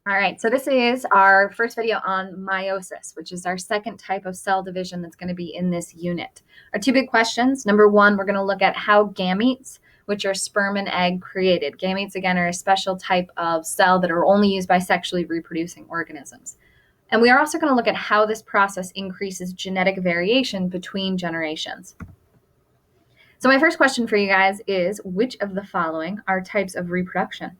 All right, so this is our first video on meiosis, which is our second type of cell division that's going to be in this unit. Our two big questions. Number one, we're going to look at how gametes, which are sperm and egg, created. Gametes, again, are a special type of cell that are only used by sexually reproducing organisms. And we are also going to look at how this process increases genetic variation between generations. So my first question for you guys is, which of the following are types of reproduction?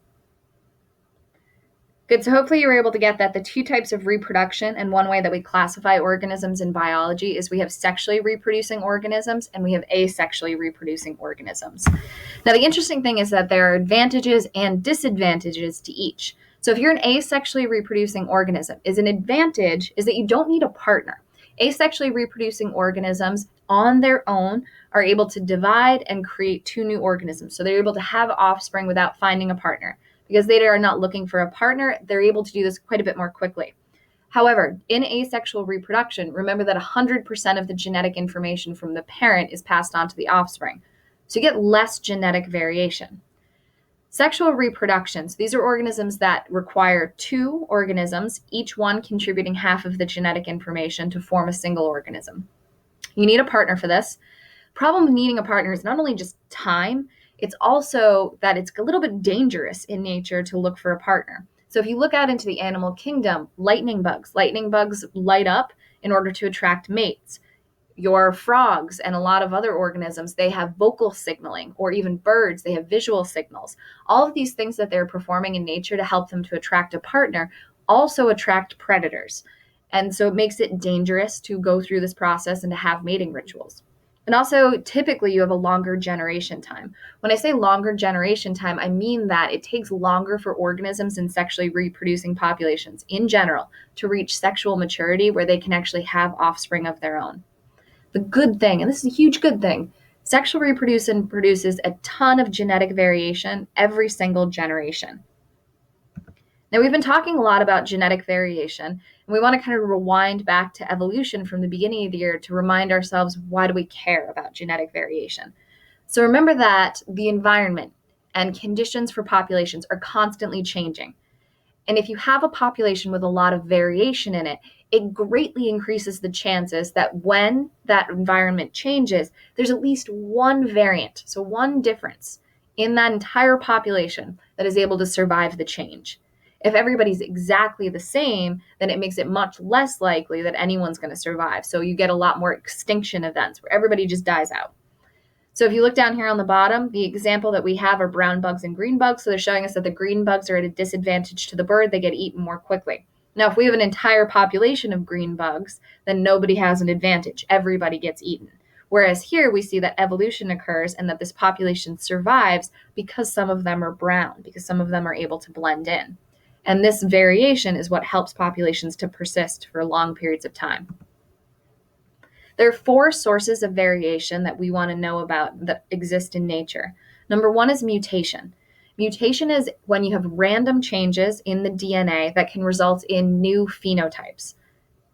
Good. So hopefully you were able to get that the two types of reproduction, and one way that we classify organisms in biology is we have sexually reproducing organisms and we have asexually reproducing organisms. Now, the interesting thing is that there are advantages and disadvantages to each. So if you're an asexually reproducing organism, an advantage is that you don't need a partner. Asexually reproducing organisms on their own are able to divide and create two new organisms. So they're able to have offspring without finding a partner. Because they are not looking for a partner, they're able to do this quite a bit more quickly. However, in asexual reproduction, remember that 100% of the genetic information from the parent is passed on to the offspring. So you get less genetic variation. Sexual reproduction, so these are organisms that require two organisms, each one contributing half of the genetic information to form a single organism. You need a partner for this. Problem with needing a partner is not only just time, it's also that it's a little bit dangerous in nature to look for a partner. So if you look out into the animal kingdom, lightning bugs light up in order to attract mates. Your frogs and a lot of other organisms, they have vocal signaling, or even birds, they have visual signals. All of these things that they're performing in nature to help them to attract a partner also attract predators. And so it makes it dangerous to go through this process and to have mating rituals. And also, typically, you have a longer generation time. When I say longer generation time, I mean that it takes longer for organisms in sexually reproducing populations in general to reach sexual maturity where they can actually have offspring of their own. The good thing, and this is a huge good thing, sexual reproduction produces a ton of genetic variation every single generation. Now, we've been talking a lot about genetic variation, and we want to kind of rewind back to evolution from the beginning of the year to remind ourselves, why do we care about genetic variation? So remember that the environment and conditions for populations are constantly changing. And if you have a population with a lot of variation in it, it greatly increases the chances that when that environment changes, there's at least one variant, so one difference in that entire population that is able to survive the change. If everybody's exactly the same, then it makes it much less likely that anyone's going to survive. So you get a lot more extinction events where everybody just dies out. So if you look down here on the bottom, the example that we have are brown bugs and green bugs. So they're showing us that the green bugs are at a disadvantage to the bird. They get eaten more quickly. Now, if we have an entire population of green bugs, then nobody has an advantage. Everybody gets eaten. Whereas here we see that evolution occurs and that this population survives because some of them are brown, because some of them are able to blend in. And this variation is what helps populations to persist for long periods of time. There are four sources of variation that we want to know about that exist in nature. Number one is mutation. Mutation is when you have random changes in the DNA that can result in new phenotypes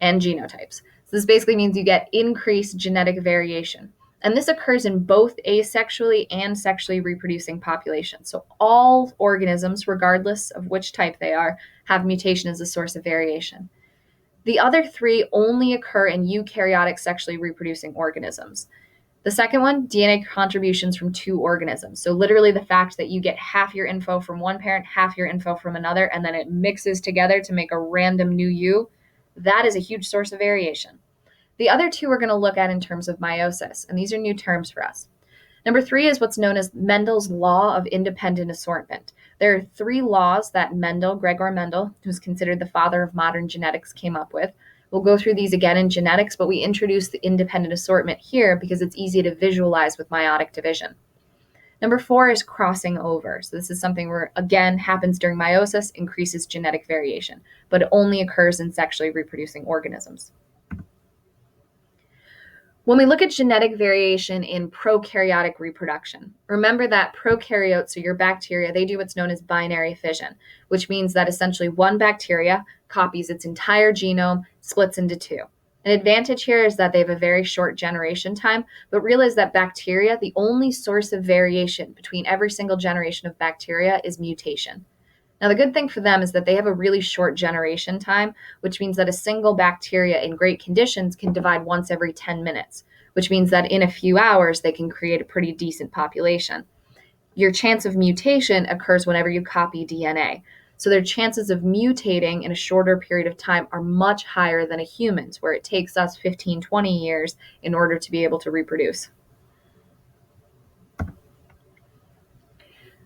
and genotypes. So this basically means you get increased genetic variation. And this occurs in both asexually and sexually reproducing populations. So all organisms, regardless of which type they are, have mutation as a source of variation. The other three only occur in eukaryotic sexually reproducing organisms. The second one, DNA contributions from two organisms. So literally the fact that you get half your info from one parent, half your info from another, and then it mixes together to make a random new you, that is a huge source of variation. The other two we're going to look at in terms of meiosis, and these are new terms for us. Number three is what's known as Mendel's law of independent assortment. There are three laws that Gregor Mendel, who's considered the father of modern genetics, came up with. We'll go through these again in genetics, but we introduce the independent assortment here because it's easy to visualize with meiotic division. Number four is crossing over. So this is something where, again, happens during meiosis, increases genetic variation, but it only occurs in sexually reproducing organisms. When we look at genetic variation in prokaryotic reproduction, remember that prokaryotes, so your bacteria, they do what's known as binary fission, which means that essentially one bacteria copies its entire genome, splits into two. An advantage here is that they have a very short generation time, but realize that bacteria, the only source of variation between every single generation of bacteria is mutation. Now, the good thing for them is that they have a really short generation time, which means that a single bacteria in great conditions can divide once every 10 minutes, which means that in a few hours, they can create a pretty decent population. Your chance of mutation occurs whenever you copy DNA. So their chances of mutating in a shorter period of time are much higher than a human's, where it takes us 15, 20 years in order to be able to reproduce.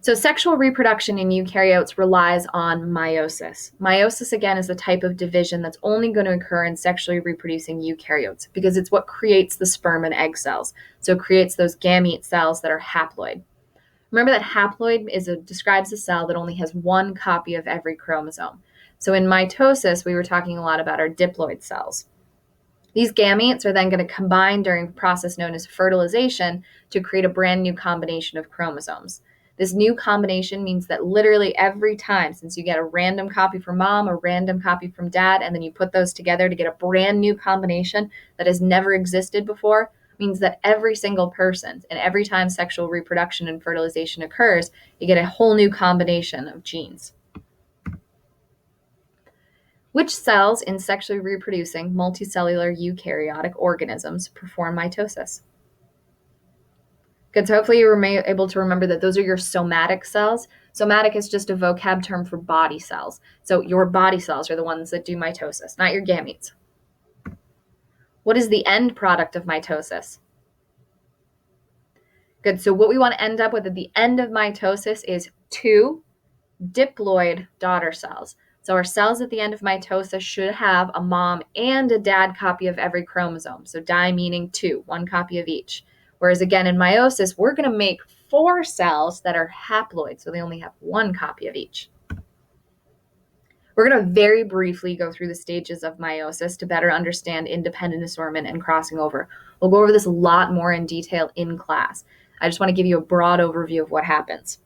So sexual reproduction in eukaryotes relies on meiosis. Meiosis, again, is a type of division that's only going to occur in sexually reproducing eukaryotes because it's what creates the sperm and egg cells. So it creates those gamete cells that are haploid. Remember that haploid describes a cell that only has one copy of every chromosome. So in mitosis, we were talking a lot about our diploid cells. These gametes are then going to combine during a process known as fertilization to create a brand new combination of chromosomes. This new combination means that literally every time, since you get a random copy from mom, a random copy from dad, and then you put those together to get a brand new combination that has never existed before, means that every single person and every time sexual reproduction and fertilization occurs, you get a whole new combination of genes. Which cells in sexually reproducing multicellular eukaryotic organisms perform mitosis? Good, so hopefully you were able to remember that those are your somatic cells. Somatic is just a vocab term for body cells. So your body cells are the ones that do mitosis, not your gametes. What is the end product of mitosis? Good, so what we want to end up with at the end of mitosis is 2 diploid daughter cells. So our cells at the end of mitosis should have a mom and a dad copy of every chromosome. So di meaning 2, 1 copy of each. Whereas again, in meiosis, we're going to make 4 cells that are haploid, so they only have 1 copy of each. We're going to very briefly go through the stages of meiosis to better understand independent assortment and crossing over. We'll go over this a lot more in detail in class. I just want to give you a broad overview of what happens.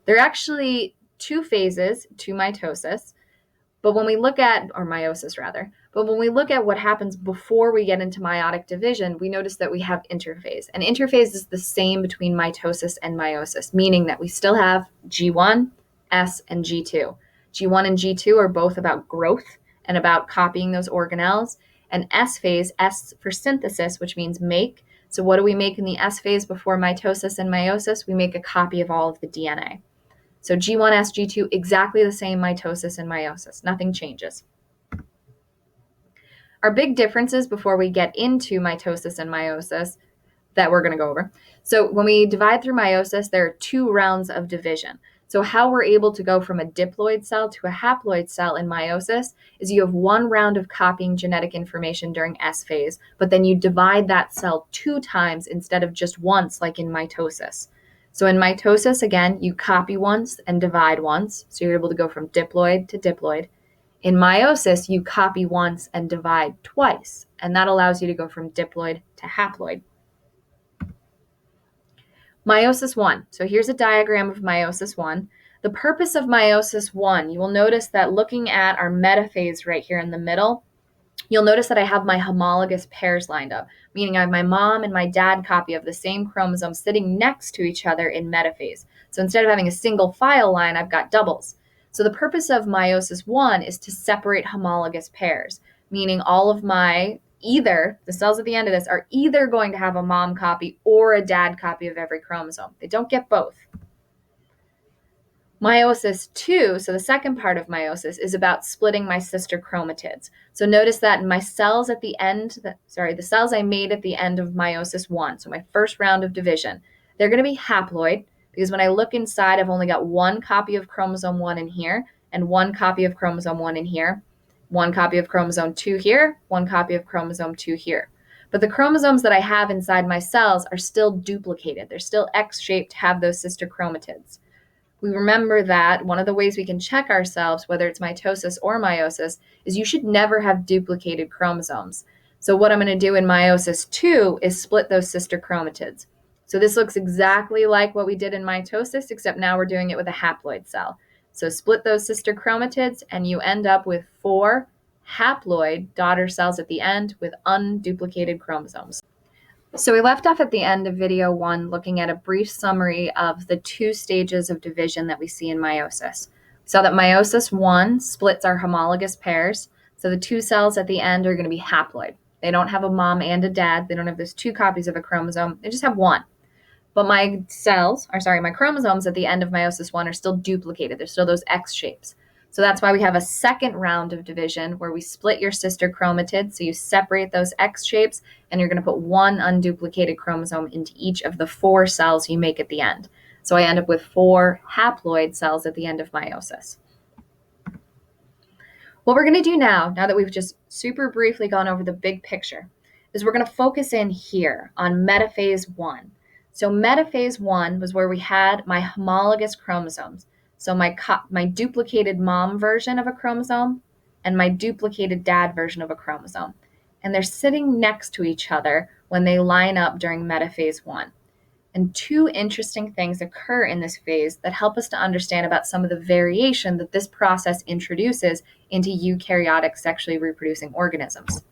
There are actually 2 phases to mitosis, but when we look at, or meiosis rather, but when we look at what happens before we get into meiotic division, we notice that we have interphase. And interphase is the same between mitosis and meiosis, meaning that we still have G1, S, and G2. G1 and G2 are both about growth and about copying those organelles. And S phase, S for synthesis, which means make. So what do we make in the S phase before mitosis and meiosis? We make a copy of all of the DNA. So G1S, G2, exactly the same mitosis and meiosis. Nothing changes. Our big differences before we get into mitosis and meiosis that we're going to go over. So when we divide through meiosis, there are 2 rounds of division. So how we're able to go from a diploid cell to a haploid cell in meiosis is you have 1 round of copying genetic information during S phase, but then you divide that cell 2 times instead of just once like in mitosis. So in mitosis, again, you copy once and divide once. So you're able to go from diploid to diploid. In meiosis, you copy once and divide twice. And that allows you to go from diploid to haploid. Meiosis 1. So here's a diagram of meiosis 1. The purpose of meiosis 1, you will notice that looking at our metaphase right here in the middle, you'll notice that I have my homologous pairs lined up, meaning I have my mom and my dad copy of the same chromosome sitting next to each other in metaphase. So instead of having a single file line, I've got doubles. So the purpose of meiosis 1 is to separate homologous pairs, meaning all of the cells at the end of this are either going to have a mom copy or a dad copy of every chromosome. They don't get both. Meiosis 2, so the second part of meiosis, is about splitting my sister chromatids. So notice that my cells at the end, the cells I made at the end of meiosis 1, so my first round of division, they're going to be haploid because when I look inside, I've only got 1 copy of chromosome 1 in here and 1 copy of chromosome 1 in here, 1 copy of chromosome 2 here, 1 copy of chromosome 2 here. But the chromosomes that I have inside my cells are still duplicated. They're still X-shaped to have those sister chromatids. We remember that one of the ways we can check ourselves, whether it's mitosis or meiosis, is you should never have duplicated chromosomes. So what I'm going to do in meiosis 2 is split those sister chromatids. So this looks exactly like what we did in mitosis, except now we're doing it with a haploid cell. So split those sister chromatids, and you end up with 4 haploid daughter cells at the end with unduplicated chromosomes. So we left off at the end of video 1 looking at a brief summary of the 2 stages of division that we see in meiosis. So that meiosis 1 splits our homologous pairs. So the two cells at the end are going to be haploid. They don't have a mom and a dad. They don't have those two copies of a chromosome. They just have one. But my chromosomes at the end of meiosis 1 are still duplicated. They're still those X shapes. So that's why we have a second round of division where we split your sister chromatid. So you separate those X shapes and you're going to put one unduplicated chromosome into each of the 4 cells you make at the end. So I end up with 4 haploid cells at the end of meiosis. What we're going to do now that we've just super briefly gone over the big picture, is we're going to focus in here on metaphase 1. So metaphase 1 was where we had my homologous chromosomes. So my duplicated mom version of a chromosome and my duplicated dad version of a chromosome. And they're sitting next to each other when they line up during metaphase 1. And 2 interesting things occur in this phase that help us to understand about some of the variation that this process introduces into eukaryotic sexually reproducing organisms.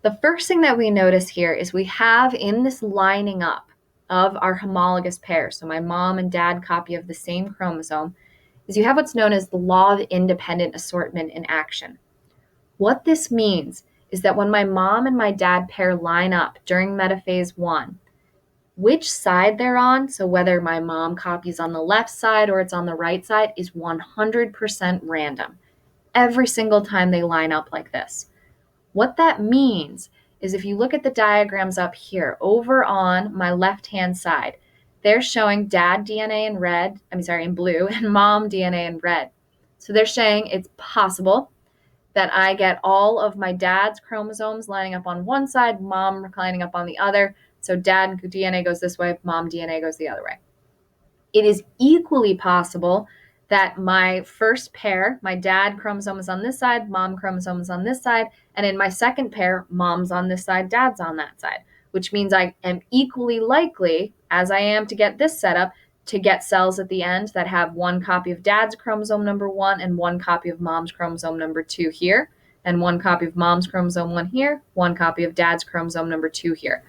The first thing that we notice here is we have in this lining up of our homologous pairs, so my mom and dad copy of the same chromosome, is you have what's known as the law of independent assortment in action. What this means is that when my mom and my dad pair line up during metaphase 1, which side they're on, so whether my mom copies on the left side or it's on the right side, is 100% random. Every single time they line up like this. What that means is if you look at the diagrams up here, over on my left-hand side, they're showing dad DNA in blue and mom DNA in red. So they're saying it's possible that I get all of my dad's chromosomes lining up on one side, mom lining up on the other. So dad DNA goes this way, mom DNA goes the other way. It is equally possible that my first pair, my dad chromosome is on this side, mom chromosome is on this side, and in my second pair, mom's on this side, dad's on that side, which means I am equally likely, as I am to get this set up, to get cells at the end that have one copy of dad's chromosome number 1 and one copy of mom's chromosome number 2 here, and one copy of mom's chromosome 1 here, one copy of dad's chromosome number 2 here.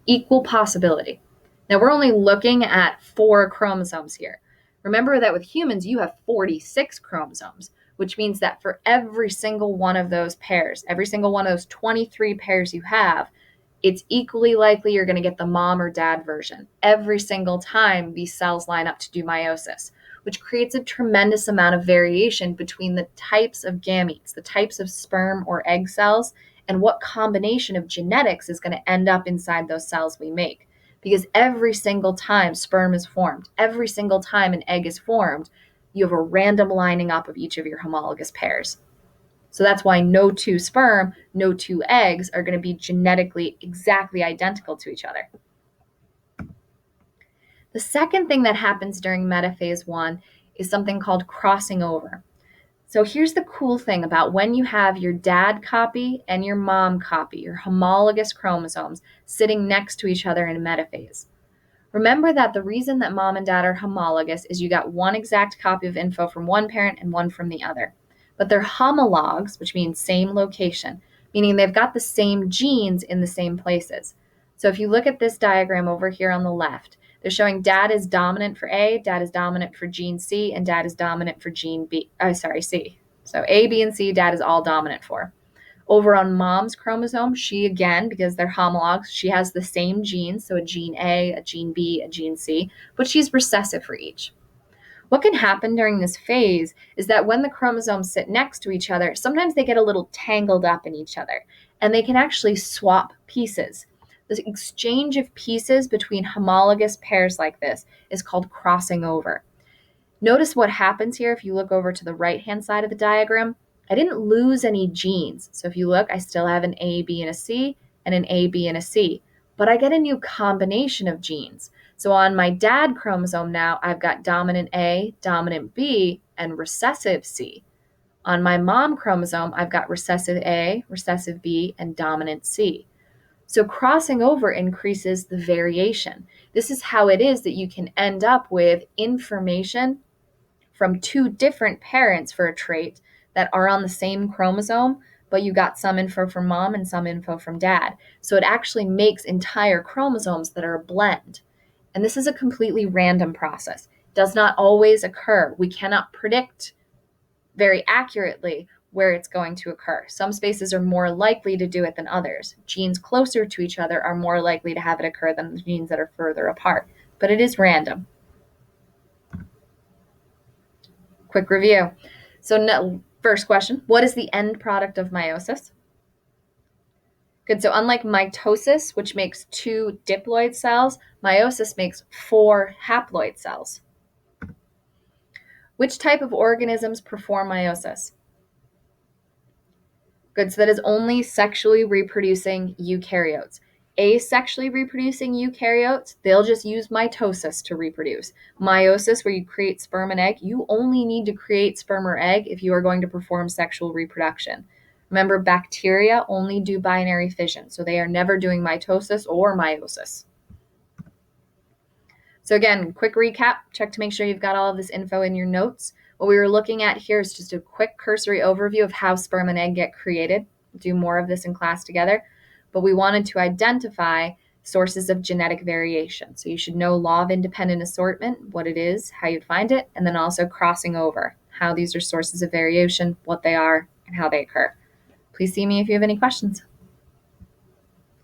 Equal possibility. Now we're only looking at 4 chromosomes here. Remember that with humans, you have 46 chromosomes, which means that for every single one of those pairs, every single one of those 23 pairs you have, it's equally likely you're going to get the mom or dad version every single time these cells line up to do meiosis, which creates a tremendous amount of variation between the types of gametes, the types of sperm or egg cells, and what combination of genetics is going to end up inside those cells we make. Because every single time sperm is formed, every single time an egg is formed, you have a random lining up of each of your homologous pairs. So that's why no 2 sperm, no 2 eggs are going to be genetically exactly identical to each other. The second thing that happens during metaphase 1 is something called crossing over. So here's the cool thing about when you have your dad copy and your mom copy, your homologous chromosomes, sitting next to each other in metaphase. Remember that the reason that mom and dad are homologous is you got one exact copy of info from one parent and one from the other. But they're homologs, which means same location, meaning they've got the same genes in the same places. So if you look at this diagram over here on the left, they're showing dad is dominant for A, dad is dominant for gene C, and dad is dominant for gene C. So A, B, and C, dad is all dominant for. Over on mom's chromosome, she again, because they're homologs, she has the same genes, so a gene A, a gene B, a gene C, but she's recessive for each. What can happen during this phase is that when the chromosomes sit next to each other, sometimes they get a little tangled up in each other, and they can actually swap pieces. The exchange of pieces between homologous pairs like this is called crossing over. Notice what happens here if you look over to the right-hand side of the diagram. I didn't lose any genes. So if you look, I still have an A, B, and a C, and an A, B, and a C. But I get a new combination of genes. So on my dad chromosome now, I've got dominant A, dominant B, and recessive C. On my mom chromosome, I've got recessive A, recessive B, and dominant C. So crossing over increases the variation. This is how it is that you can end up with information from 2 different parents for a trait that are on the same chromosome, but you got some info from mom and some info from dad. So it actually makes entire chromosomes that are a blend. And this is a completely random process. It does not always occur. We cannot predict very accurately where it's going to occur. Some spaces are more likely to do it than others. Genes closer to each other are more likely to have it occur than the genes that are further apart, but it is random. Quick review. So first question, what is the end product of meiosis? Good, so unlike mitosis, which makes 2 diploid cells, meiosis makes 4 haploid cells. Which type of organisms perform meiosis? Good, so that is only sexually reproducing eukaryotes. Asexually reproducing eukaryotes, they'll just use mitosis to reproduce. Meiosis, where you create sperm and egg, you only need to create sperm or egg if you are going to perform sexual reproduction. Remember, bacteria only do binary fission, so they are never doing mitosis or meiosis. So again, quick recap, check to make sure you've got all of this info in your notes. What we were looking at here is just a quick cursory overview of how sperm and egg get created. We'll do more of this in class together, but we wanted to identify sources of genetic variation. So you should know law of independent assortment, what it is, how you'd find it, and then also crossing over, how these are sources of variation, what they are, and how they occur. Please see me if you have any questions.